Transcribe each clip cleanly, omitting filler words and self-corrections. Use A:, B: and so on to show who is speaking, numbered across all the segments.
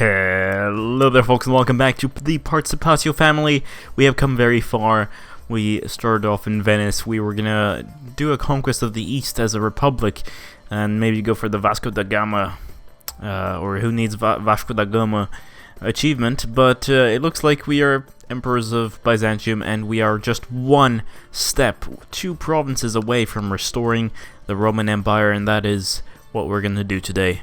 A: Hello there folks and welcome back to the Participazio family. We have come very far. We started off in Venice. We were gonna do a conquest of the East as a republic and maybe go for the Vasco da Gama, or who needs Vasco da Gama achievement, but it looks like we are emperors of Byzantium and we are just one step, 2 provinces away from restoring the Roman Empire, and that is what we're gonna do today.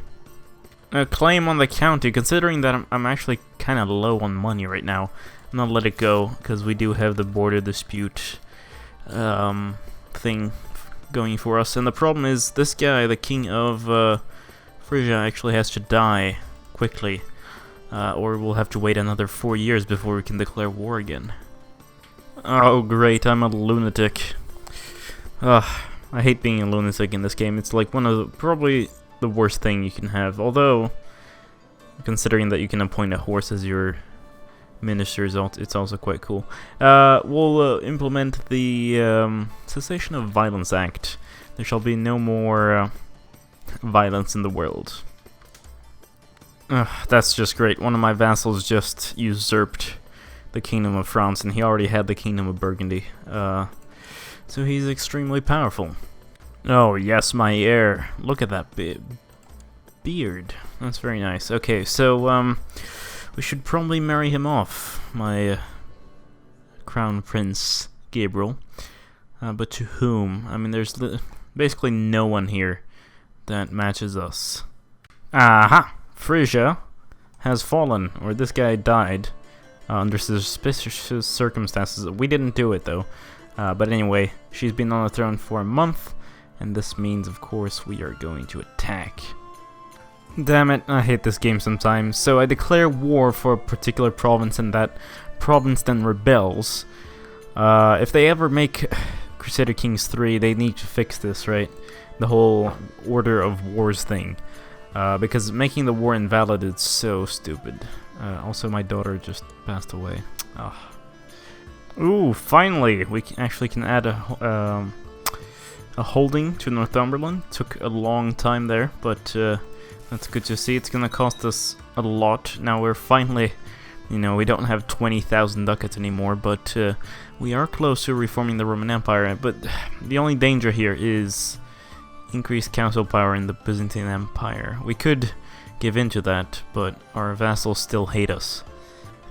A: A claim on the county, considering that I'm actually kind of low on money right now. I'm gonna let it go, because we do have the border dispute thing going for us. And the problem is, this guy, the king of Frisia, actually has to die quickly. Or we'll have to wait another 4 years before we can declare war again. Oh great, I'm a lunatic. I hate being a lunatic in this game. It's like one of the, probably the worst thing you can have, although considering that you can appoint a horse as your minister, it's also quite cool. We'll implement the Cessation of Violence Act. There shall be no more violence in the world. That's just great. One of my vassals just usurped the Kingdom of France, and he already had the Kingdom of Burgundy, so he's extremely powerful. Oh yes, my heir. Look at that beard. That's very nice. Okay, so we should probably marry him off, my Crown Prince Gabriel. But to whom? I mean, there's basically no one here that matches us. Aha! Frisia has fallen, or this guy died under suspicious circumstances. We didn't do it though. But anyway, she's been on the throne for a month. And this means, of course, we are going to attack. Damn it, I hate this game sometimes. So I declare war for a particular province, and that province then rebels. If they ever make Crusader Kings 3, they need to fix this, right? The whole order of wars thing. Because making the war invalid is so stupid. Also, my daughter just passed away. Ooh, finally! We actually can add a holding to Northumberland. Took a long time there, but that's good to see. It's gonna cost us a lot. Now we're finally, you know, we don't have 20,000 ducats anymore, but we are close to reforming the Roman Empire. But the only danger here is increased council power in the Byzantine Empire. We could give in to that, but our vassals still hate us.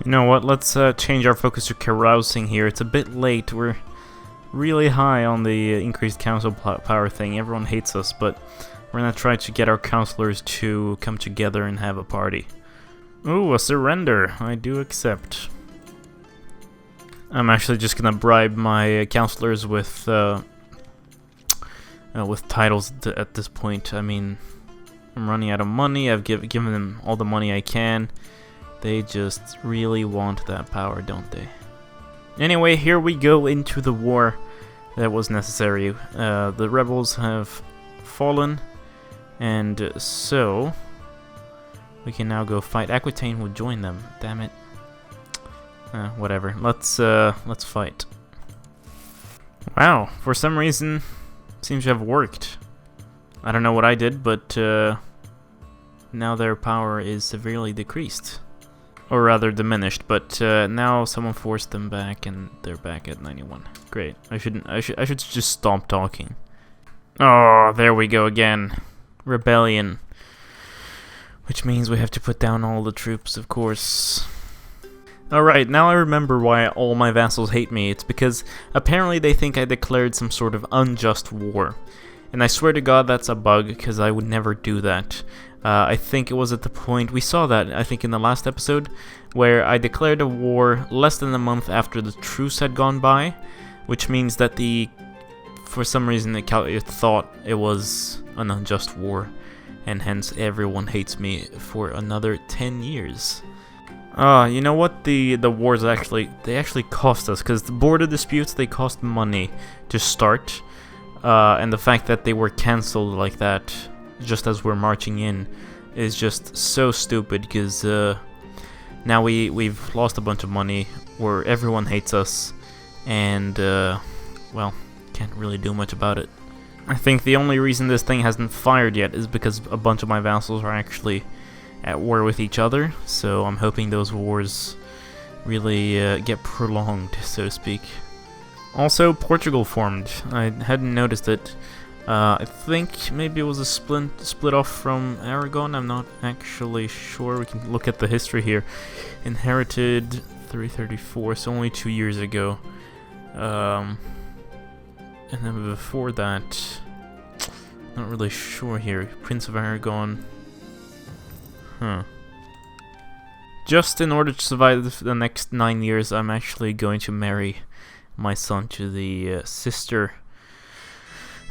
A: You know what, let's change our focus to carousing here. It's a bit late. We're really high on the increased council power thing. Everyone hates us, but we're gonna try to get our councillors to come together and have a party. Ooh, a surrender. I do accept. I'm actually just gonna bribe my councillors with titles at this point. I mean, I'm running out of money. I've given them all the money I can. They just really want that power, don't they? Anyway, here we go into the war that was necessary. The rebels have fallen, and so we can now go fight. Aquitaine will join them. Damn it. Whatever. Let's fight. Wow, for some reason, seems to have worked. I don't know what I did, but now their power is severely decreased. Or rather diminished, but now someone forced them back, and they're back at 91. Great. I should just stop talking. Oh, there we go again. Rebellion. Which means we have to put down all the troops, of course. Alright, now I remember why all my vassals hate me. It's because apparently they think I declared some sort of unjust war. And I swear to God that's a bug, because I would never do that. I think it was at the point, we saw that, I think in the last episode, where I declared a war less than a month after the truce had gone by, which means that for some reason it thought it was an unjust war, and hence everyone hates me for another 10 years. You know what, the wars they actually cost us, because the border disputes, they cost money to start, and the fact that they were cancelled like that just as we're marching in is just so stupid, because now we've lost a bunch of money, where everyone hates us, and well, can't really do much about it. I think the only reason this thing hasn't fired yet is because a bunch of my vassals are actually at war with each other, so I'm hoping those wars really get prolonged, so to speak. Also, Portugal formed. I hadn't noticed it. I think maybe it was a split off from Aragon. I'm not actually sure. We can look at the history here. Inherited 334, so only 2 years ago. And then before that, not really sure here. Prince of Aragon. Huh. Just in order to survive the next 9 years, I'm actually going to marry my son to the sister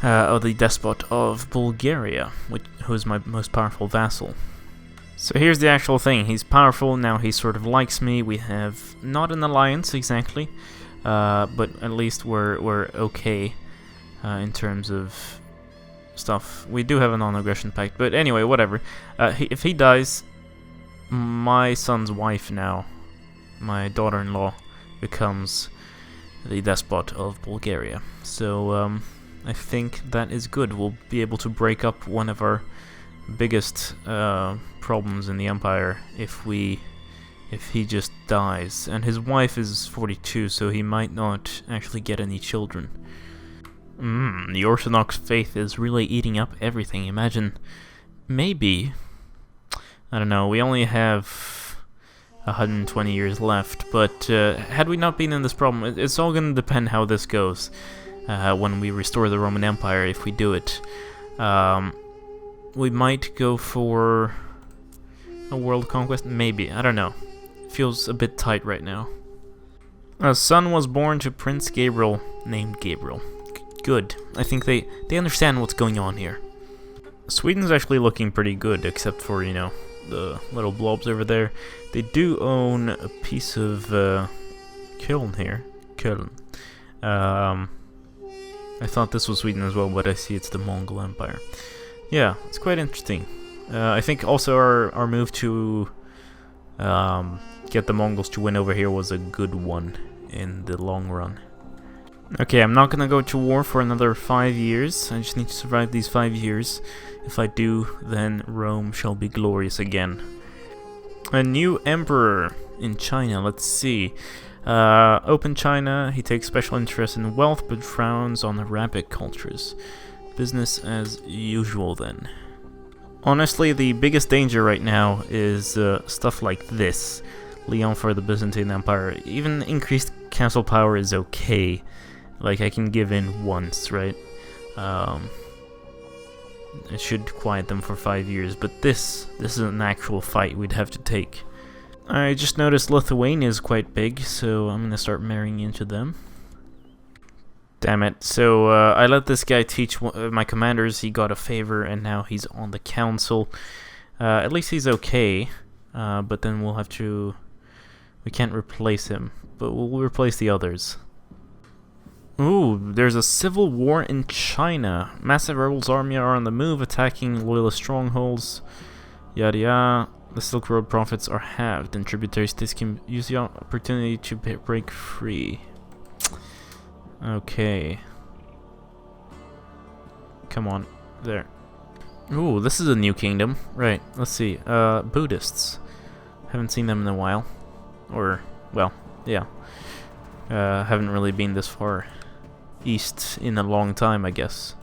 A: of the despot of Bulgaria, who is my most powerful vassal. So here's the actual thing. He's powerful, now he sort of likes me. We have not an alliance exactly, but at least we're okay in terms of stuff. We do have a non-aggression pact, but anyway, whatever. If he dies, my son's wife now, my daughter-in-law, becomes the despot of Bulgaria. So I think that is good. We'll be able to break up one of our biggest problems in the empire if he just dies. And his wife is 42, so he might not actually get any children. The Orthodox faith is really eating up everything. Imagine, maybe, I don't know, we only have 120 years left, but had we not been in this problem, it's all going to depend how this goes when we restore the Roman Empire, if we do it. We might go for a world conquest, maybe, I don't know. Feels a bit tight right now. A son was born to Prince Gabriel, named Gabriel. Good. I think they understand what's going on here. Sweden's actually looking pretty good, except for, you know, the little blobs over there. They do own a piece of Köln here. Köln. I thought this was Sweden as well, but I see it's the Mongol Empire. Yeah, it's quite interesting. I think also our move to get the Mongols to win over here was a good one in the long run. Okay, I'm not gonna go to war for another 5 years. I just need to survive these 5 years. If I do, then Rome shall be glorious again. A new emperor in China, let's see. Open China, he takes special interest in wealth but frowns on Arabic cultures. Business as usual then. Honestly, the biggest danger right now is stuff like this. Leon for the Byzantine Empire. Even increased council power is okay. Like, I can give in once, right? It should quiet them for 5 years, but this is an actual fight we'd have to take. I just noticed Lithuania is quite big, so I'm gonna start marrying into them. Damn it. So, I let this guy teach my commanders, he got a favor, and now he's on the council. At least he's okay, but then we'll have to... We can't replace him, but we'll replace the others. Ooh, there's a civil war in China. Massive rebels army are on the move, attacking loyalist strongholds. Yada yada. The Silk Road profits are halved, and tributary states can use the opportunity to break free. Okay. Come on. There. Ooh, this is a new kingdom. Right, let's see. Buddhists. Haven't seen them in a while. Or, well, yeah. Haven't really been this far east in a long time, I guess.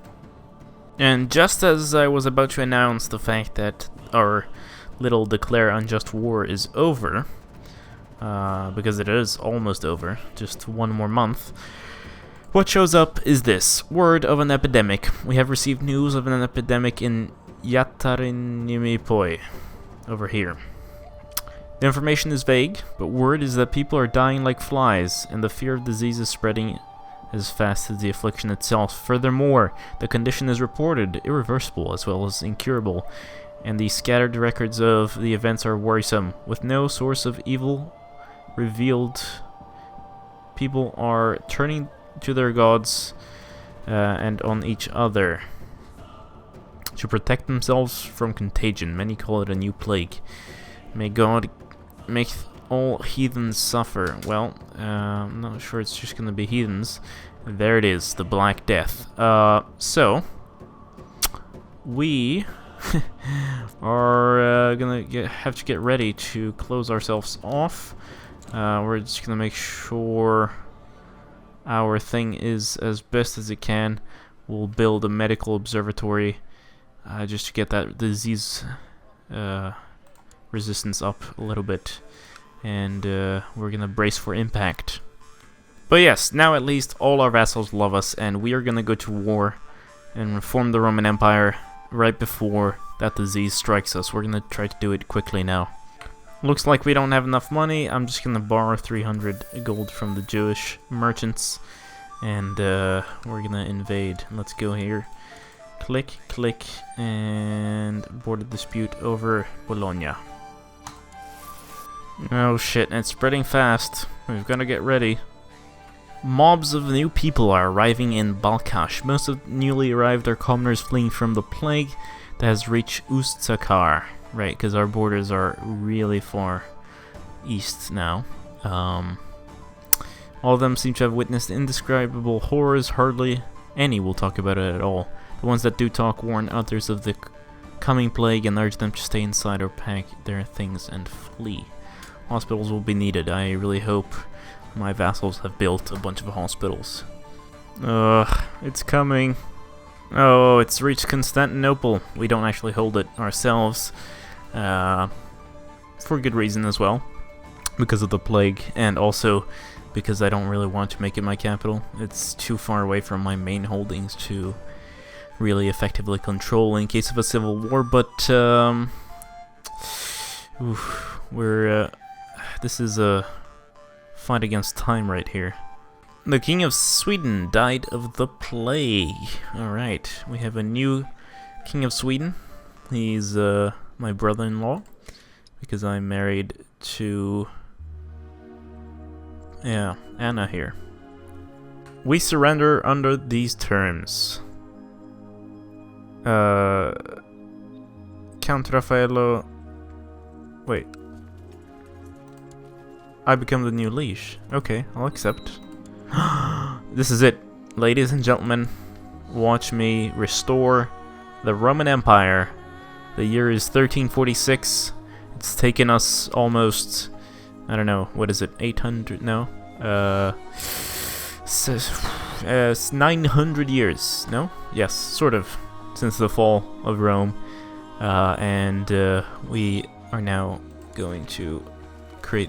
A: And just as I was about to announce the fact that our little declare unjust war is over, because it is almost over, just 1 more month, what shows up is this: word of an epidemic. We have received news of an epidemic in Yatarinimipoi, over here. The information is vague, but word is that people are dying like flies, and the fear of disease is spreading as fast as the affliction itself. Furthermore, the condition is reported irreversible as well as incurable, and the scattered records of the events are worrisome. With no source of evil revealed, people are turning to their gods and on each other to protect themselves from contagion. Many call it a new plague. May God make all heathens suffer. Well, I'm not sure it's just gonna be heathens. There it is, the Black Death. So we are gonna have to get ready to close ourselves off. We're just gonna make sure our thing is as best as it can. We'll build a medical observatory just to get that disease resistance up a little bit, and we're gonna brace for impact. But yes, now at least all our vassals love us, and we are gonna go to war and reform the Roman Empire right before that disease strikes us. We're gonna try to do it quickly now. Looks like we don't have enough money. I'm just gonna borrow 300 gold from the Jewish merchants, and we're gonna invade. Let's go here. Click, click, and border dispute over Bologna. Oh shit, it's spreading fast. We've gotta get ready. Mobs of new people are arriving in Balkash. Most of the newly arrived are commoners fleeing from the plague that has reached Ustakar. Right, because our borders are really far east now. All of them seem to have witnessed indescribable horrors. Hardly any will talk about it at all. The ones that do talk warn others of the coming plague and urge them to stay inside or pack their things and flee. Hospitals will be needed. I really hope my vassals have built a bunch of hospitals. It's coming. Oh, it's reached Constantinople. We don't actually hold it ourselves. For good reason as well. Because of the plague, and also because I don't really want to make it my capital. It's too far away from my main holdings to really effectively control in case of a civil war, but this is a fight against time right here. The King of Sweden died of the plague. Alright, we have a new King of Sweden. He's my brother-in-law, because I'm married to Anna here. We surrender under these terms. Count Raffaello. Wait. I become the new liege. Okay, I'll accept. This is it. Ladies and gentlemen, watch me restore the Roman Empire. The year is 1346. It's taken us almost, I don't know, what is it, 800? No? It's 900 years, no? Yes, sort of, since the fall of Rome. And we are now going to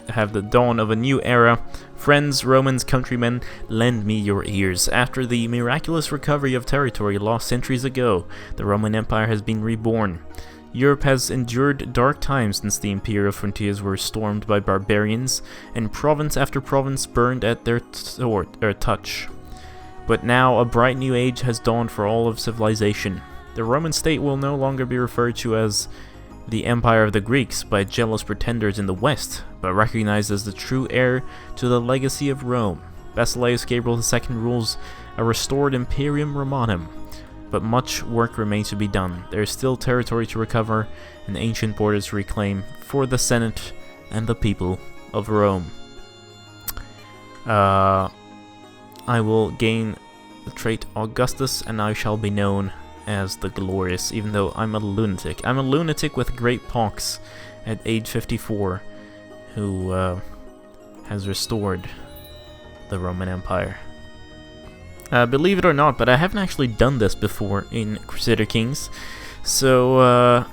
A: have the dawn of a new era. Friends, Romans, countrymen, lend me your ears. After the miraculous recovery of territory lost centuries ago, the Roman Empire has been reborn. Europe has endured dark times since the imperial frontiers were stormed by barbarians, and province after province burned at their touch. But now a bright new age has dawned for all of civilization. The Roman state will no longer be referred to as the Empire of the Greeks by jealous pretenders in the West, but recognized as the true heir to the legacy of Rome. Basileus Gabriel II rules a restored Imperium Romanum, but much work remains to be done. There is still territory to recover and ancient borders to reclaim for the Senate and the people of Rome. I will gain the trait Augustus, and I shall be known as the Glorious, even though I'm a lunatic. I'm a lunatic with great pox at age 54 who has restored the Roman Empire. Believe it or not, but I haven't actually done this before in Crusader Kings, so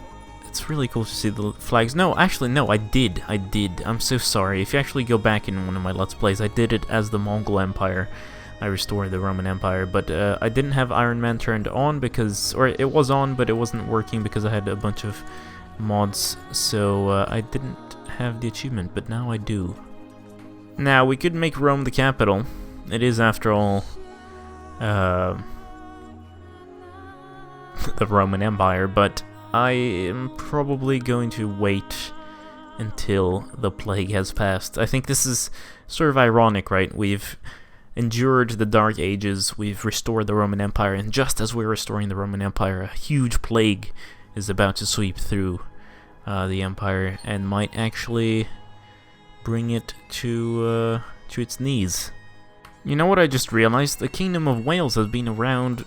A: it's really cool to see the flags. No, actually, no, I did. I'm so sorry. If you actually go back in one of my Let's Plays, I did it as the Mongol Empire. I restored the Roman Empire, but I didn't have Iron Man turned on because, or it was on, but it wasn't working because I had a bunch of mods, so I didn't have the achievement, but now I do. Now, we could make Rome the capital. It is, after all, the Roman Empire, but I am probably going to wait until the plague has passed. I think this is sort of ironic, right? We've endured the Dark Ages, we've restored the Roman Empire, and just as we're restoring the Roman Empire, a huge plague is about to sweep through the Empire and might actually bring it to its knees. You know what I just realized? The Kingdom of Wales has been around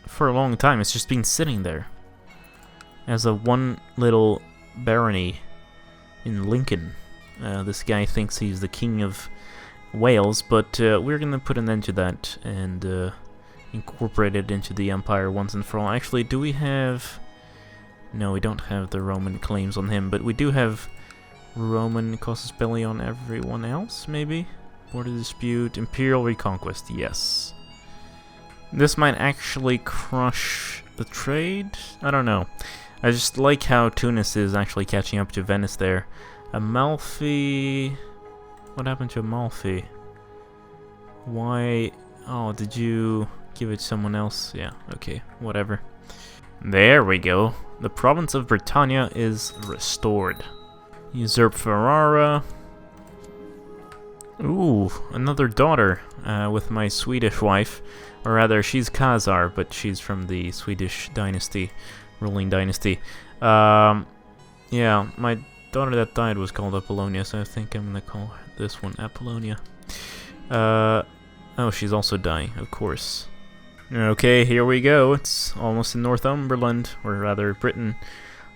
A: for a long time. It's just been sitting there. as a one little barony in Lincoln. This guy thinks he's the king of Wales, but we're gonna put an end to that and incorporate it into the empire once and for all. Actually, do we have... No, we don't have the Roman claims on him, but we do have Roman casus belli on everyone else, maybe? Border dispute, imperial reconquest, yes. This might actually crush the trade? I don't know. I just like how Tunis is actually catching up to Venice there. Amalfi... What happened to Amalfi? Why... Oh, did you give it to someone else? Yeah, okay, whatever. There we go. The province of Britannia is restored. Usurp Ferrara. Ooh, another daughter with my Swedish wife. Or rather, she's Khazar, but she's from the Swedish dynasty, ruling dynasty. Yeah, my daughter that died was called Apollonia, so I think I'm gonna call this one Apollonia. Oh, she's also dying, of course. Okay, here we go. It's almost in Northumberland, or rather Britain.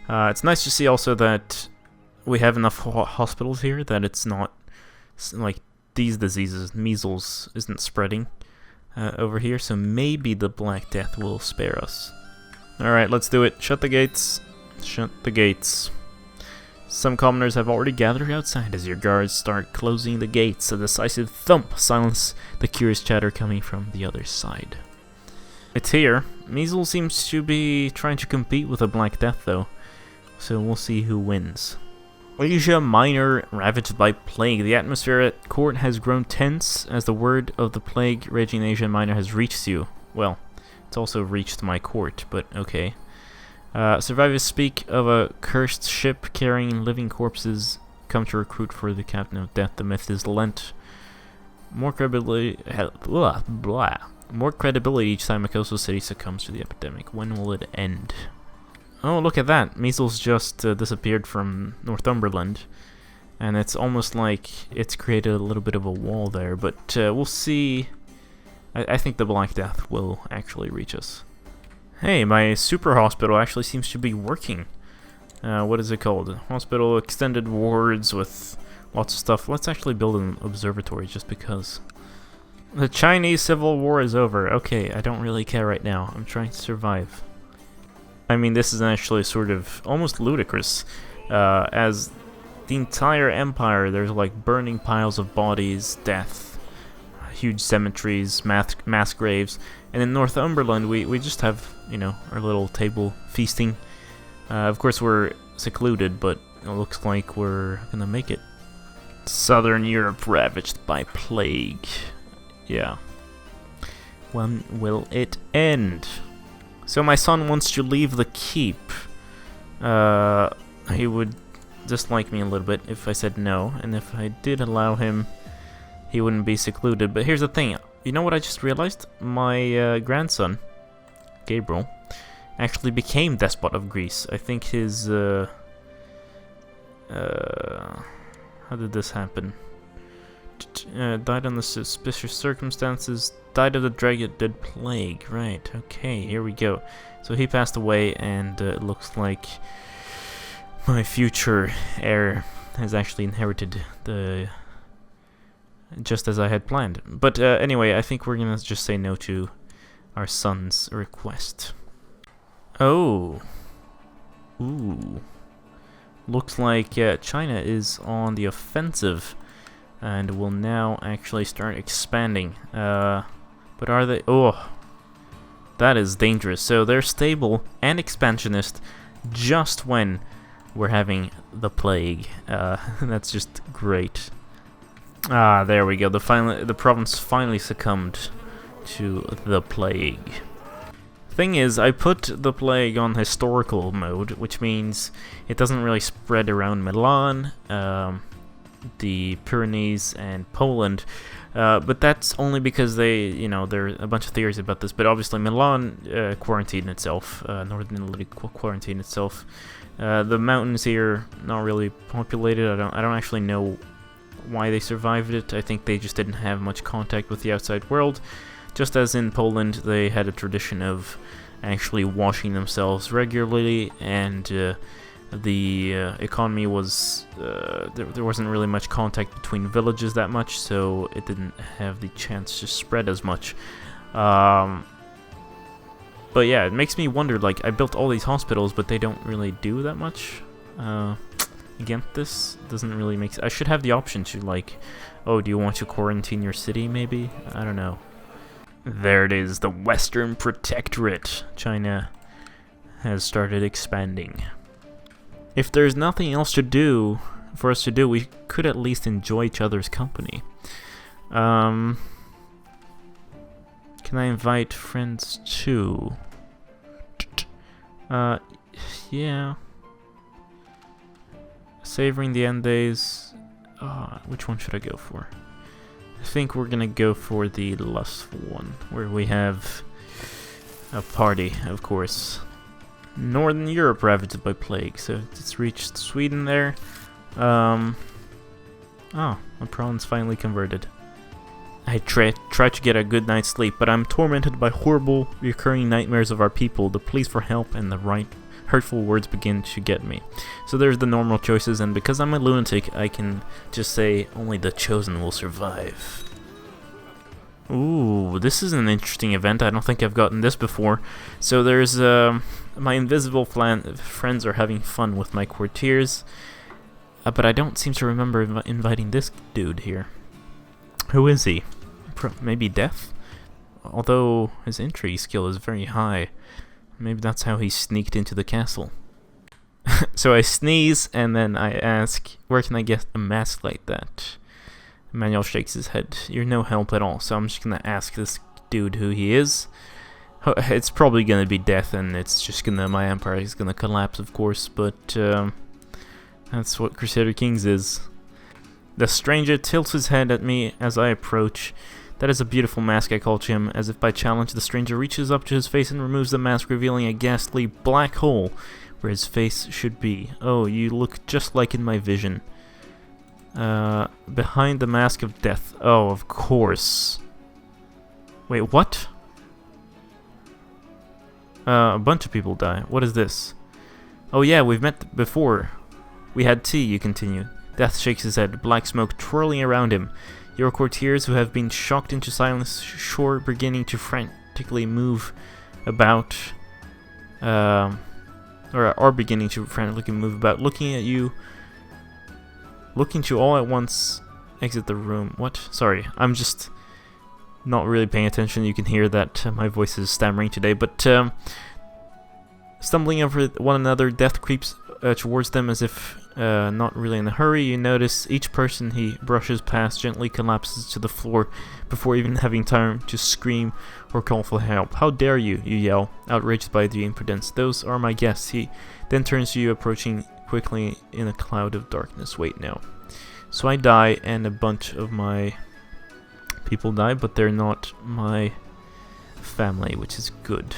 A: It's nice to see also that we have enough hospitals here that it's not like these diseases, measles, isn't spreading over here, so maybe the Black Death will spare us. Alright, let's do it. Shut the gates. Shut the gates. Some commoners have already gathered outside as your guards start closing the gates. A decisive thump silences the curious chatter coming from the other side. It's here. Measles seems to be trying to compete with the Black Death, though, so we'll see who wins. Asia Minor ravaged by plague. The atmosphere at court has grown tense as the word of the plague raging in Asia Minor has reached you. Well, it's also reached my court, but okay. Survivors speak of a cursed ship carrying living corpses come to recruit for the captain of death. The myth is lent more credibility. More credibility each time a coastal city succumbs to the epidemic. When will it end? Oh, look at that! Measles just disappeared from Northumberland, and it's almost like it's created a little bit of a wall there. But we'll see. I think the Black Death will actually reach us. Hey, my super hospital actually seems to be working. What is it called? Hospital extended wards with lots of stuff. Let's actually build an observatory just because. The Chinese Civil War is over. Okay, I don't really care right now. I'm trying to survive. I mean, this is actually sort of almost ludicrous. As the entire empire, there's like burning piles of bodies, death, huge cemeteries, mass graves. And in Northumberland, we just have, you know, our little table feasting. Of course, we're secluded, but it looks like we're gonna make it. Southern Europe ravaged by plague. Yeah. When will it end? So my son wants to leave the keep. He would dislike me a little bit if I said no, and if I did allow him, he wouldn't be secluded. But here's the thing. You know what I just realized? My grandson, Gabriel, actually became despot of Greece. I think his... how did this happen? Died under suspicious circumstances. Died of the dreaded plague. Right, okay, here we go. So he passed away, and it looks like my future heir has actually inherited the... just as I had planned. But anyway, I think we're gonna just say no to our son's request. Oh. Ooh. Looks like China is on the offensive and will now actually start expanding. But are they... Oh. That is dangerous. So they're stable and expansionist just when we're having the plague. That's just great. Ah, there we go. The province finally succumbed to the plague. Thing is, I put the plague on historical mode, which means it doesn't really spread around Milan, the Pyrenees, and Poland. But that's only because they, you know, there are a bunch of theories about this. But obviously, Milan quarantined itself, Northern Italy quarantined itself. The mountains here not really populated. I don't actually know why they survived it. I think they just didn't have much contact with the outside world. Just as in Poland, they had a tradition of actually washing themselves regularly, and the economy was there wasn't really much contact between villages that much, so it didn't have the chance to spread as much. But yeah, it makes me wonder, like, I built all these hospitals, but they don't really do that much. Again, this doesn't really make sense. I should have the option to, like, oh, do you want to quarantine your city, maybe? I don't know. There it is, the Western Protectorate. China has started expanding. If there's nothing else to do, for us to do, we could at least enjoy each other's company. Can I invite friends too? Yeah. Savoring the end days. Which one should I go for? I think we're gonna go for the lustful one, where we have a party, of course. Northern Europe ravaged by plague, so it's reached Sweden there. Oh, my province finally converted. I try to get a good night's sleep, but I'm tormented by horrible, recurring nightmares of our people, the pleas for help, and the hurtful words begin to get me. So there's the normal choices, and because I'm a lunatic, I can just say only the chosen will survive. Ooh, this is an interesting event. I don't think I've gotten this before. So there's, my invisible friends are having fun with my courtiers, but I don't seem to remember inviting this dude here. Who is he? Maybe Death? Although his intrigue skill is very high. Maybe that's how he sneaked into the castle. So I sneeze, and then I ask, where can I get a mask like that? Emmanuel shakes his head. You're no help at all, so I'm just gonna ask this dude who he is. It's probably gonna be Death, and it's just gonna, my empire is gonna collapse, of course, but that's what Crusader Kings is. The stranger tilts his head at me as I approach. That is a beautiful mask, I call to him. As if by challenge, the stranger reaches up to his face and removes the mask, revealing a ghastly black hole where his face should be. Oh, you look just like in my vision. Behind the mask of death. Oh, of course. Wait, what? A bunch of people die. What is this? Oh yeah, we've met before. We had tea, you continue. Death shakes his head, black smoke twirling around him. Your courtiers, who have been shocked into silence, sure beginning to frantically move about, or are beginning to frantically move about, looking at you, looking to all at once exit the room. What? Sorry, I'm just not really paying attention. You can hear that my voice is stammering today, but stumbling over one another, Death creeps towards them as if not really in a hurry. You notice each person he brushes past gently collapses to the floor before even having time to scream or call for help. How dare you, you yell, outraged by the impudence. Those are my guests. He then turns to you, approaching quickly in a cloud of darkness. Wait now. So I die, and a bunch of my people die, but they're not my family, which is good.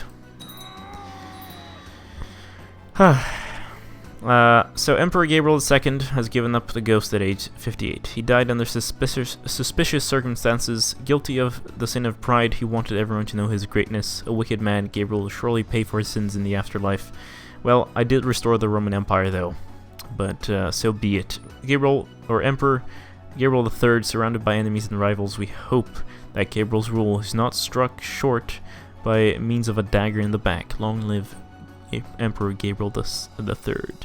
A: So Emperor Gabriel II has given up the ghost at age 58. He died under suspicious circumstances. Guilty of the sin of pride, he wanted everyone to know his greatness. A wicked man, Gabriel will surely pay for his sins in the afterlife. Well, I did restore the Roman Empire, though. But so be it. Gabriel, or Emperor Gabriel III, surrounded by enemies and rivals, we hope that Gabriel's rule is not struck short by means of a dagger in the back. Long live Emperor Gabriel III.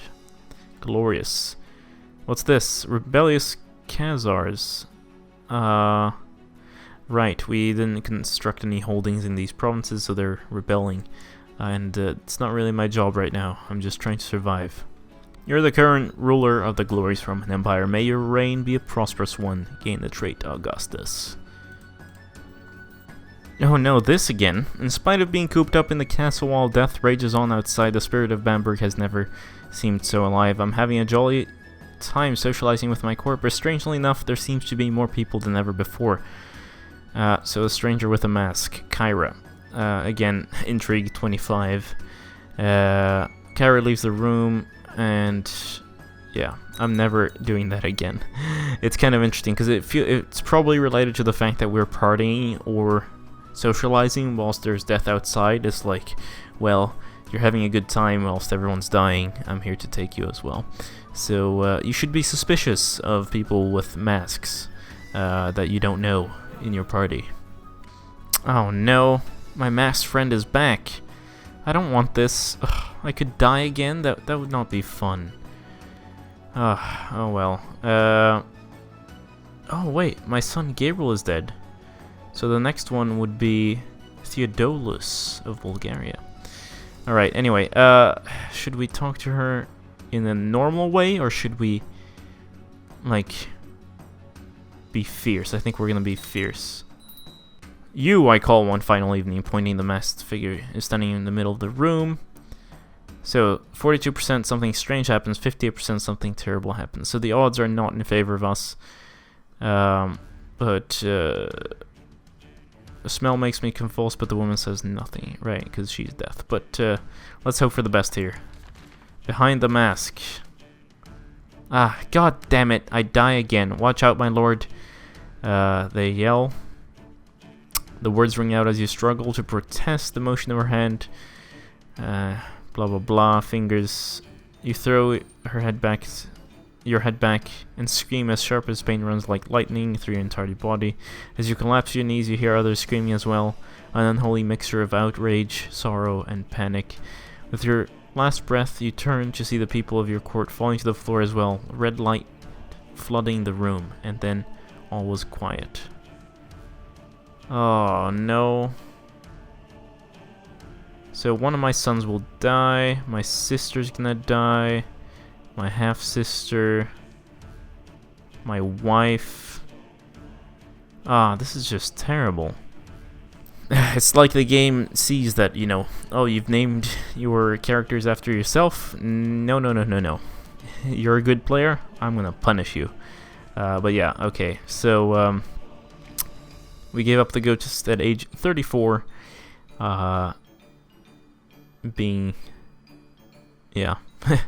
A: Glorious. What's this? Rebellious Khazars. Right, we didn't construct any holdings in these provinces, so they're rebelling. And it's not really my job right now. I'm just trying to survive. You're the current ruler of the glorious Roman Empire. May your reign be a prosperous one. Gain the trait Augustus. Oh no, this again. In spite of being cooped up in the castle while death rages on outside, the spirit of Bamberg has never seemed so alive. I'm having a jolly time socializing with my court, but strangely enough, there seems to be more people than ever before. So a stranger with a mask, Kyra. Again, intrigue 25. Kyra leaves the room, and yeah, I'm never doing that again. It's kind of interesting because it's probably related to the fact that we're partying, or socializing whilst there's death outside is like, well, you're having a good time whilst everyone's dying. I'm here to take you as well. So you should be suspicious of people with masks that you don't know in your party. Oh no, my masked friend is back. I don't want this. Ugh, I could die again? That would not be fun. Oh well. Oh wait, my son Gabriel is dead. So the next one would be Theodolus of Bulgaria. Alright, anyway, should we talk to her in a normal way, or should we, like, be fierce? I think we're gonna be fierce. You, I call one final evening, pointing the masked figure is standing in the middle of the room. So, 42% something strange happens, 58% something terrible happens. So the odds are not in favor of us. The smell makes me convulsed, but the woman says nothing. Right, because she's death. But let's hope for the best here. Behind the mask. Ah, god damn it, I die again. Watch out, my lord. They yell. The words ring out as you struggle to protest the motion of her hand. Blah blah blah, fingers. You throw her head back, your head back, and scream as sharp as pain runs like lightning through your entire body. As you collapse to your knees, you hear others screaming as well, an unholy mixture of outrage, sorrow, and panic. With your last breath, you turn to see the people of your court falling to the floor as well, red light flooding the room, and then all was quiet. Oh no. So one of my sons will die, my sister's gonna die, my half-sister, my wife. Ah, this is just terrible. It's like the game sees that, you know, oh, you've named your characters after yourself. No, no, no, no, no. You're a good player, I'm gonna punish you. But yeah, okay, so we gave up the ghost at age 34. Being, yeah,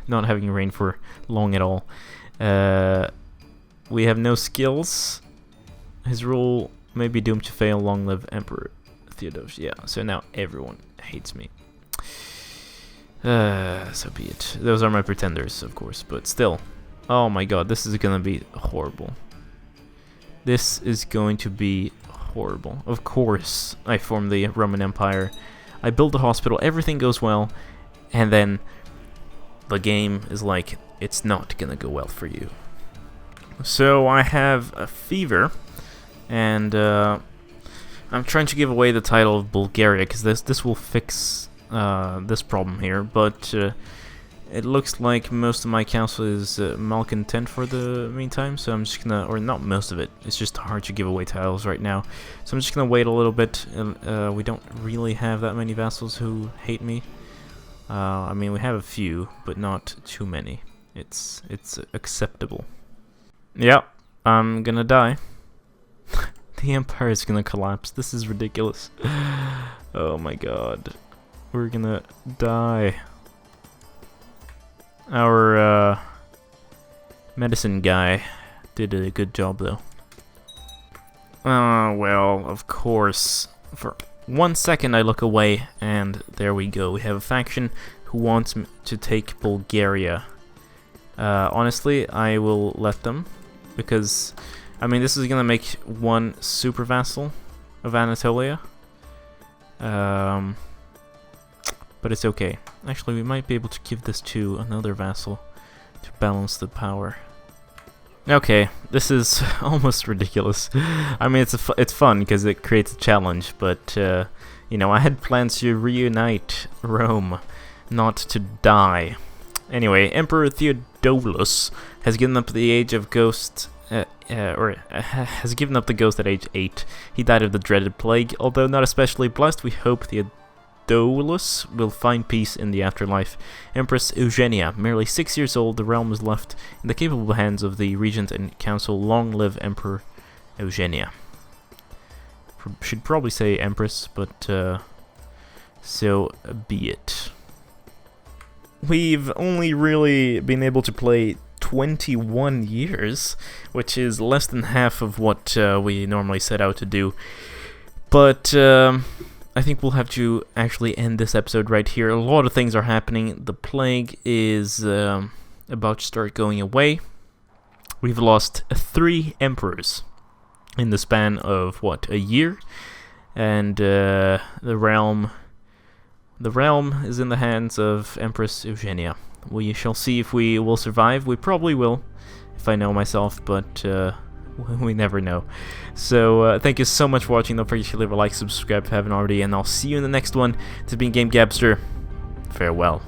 A: not having rain for long at all. We have no skills. His rule may be doomed to fail. Long live Emperor Theodosius. Yeah, so now everyone hates me. So be it. Those are my pretenders, of course, but still. Oh my god, this is gonna be horrible. This is going to be horrible. Of course, I formed the Roman Empire. I build a hospital, everything goes well, and then the game is like, it's not gonna go well for you. So I have a fever, and I'm trying to give away the title of Bulgaria, because this will fix this problem here, but it looks like most of my council is malcontent for the meantime, so I'm just gonna, or not most of it, it's just hard to give away titles right now, so I'm just gonna wait a little bit. We don't really have that many vassals who hate me. I mean, we have a few, but not too many. It's acceptable. Yep, I'm gonna die. The empire is gonna collapse. This is ridiculous. Oh my god. We're gonna die. Our medicine guy did a good job, though. Well, of course. For 1 second I look away, and there we go. We have a faction who wants to take Bulgaria. Honestly, I will let them, because, I mean, this is gonna make one super vassal of Anatolia. But it's okay. Actually, we might be able to give this to another vassal to balance the power. Okay, this is almost ridiculous. I mean, it's fun because it creates a challenge, but you know, I had plans to reunite Rome, not to die. Anyway, Emperor Theodolus has given up the age of ghost. Has given up the ghost at age 8. He died of the dreaded plague. Although not especially blessed, we hope Theodolus will find peace in the afterlife. Empress Eugenia, merely 6 years old, the realm is left in the capable hands of the regent and council. Long live Emperor Eugenia. Should probably say Empress, but so be it. We've only really been able to play 21 years, which is less than half of what we normally set out to do. But I think we'll have to actually end this episode right here. A lot of things are happening. The plague is about to start going away. We've lost 3 emperors in the span of, what, a year? And the realm is in the hands of Empress Eugenia. We shall see if we will survive. We probably will, if I know myself, but we never know. So thank you so much for watching. Don't forget to leave a like, subscribe if you haven't already, and I'll see you in the next one. This has been GameGabster. Farewell.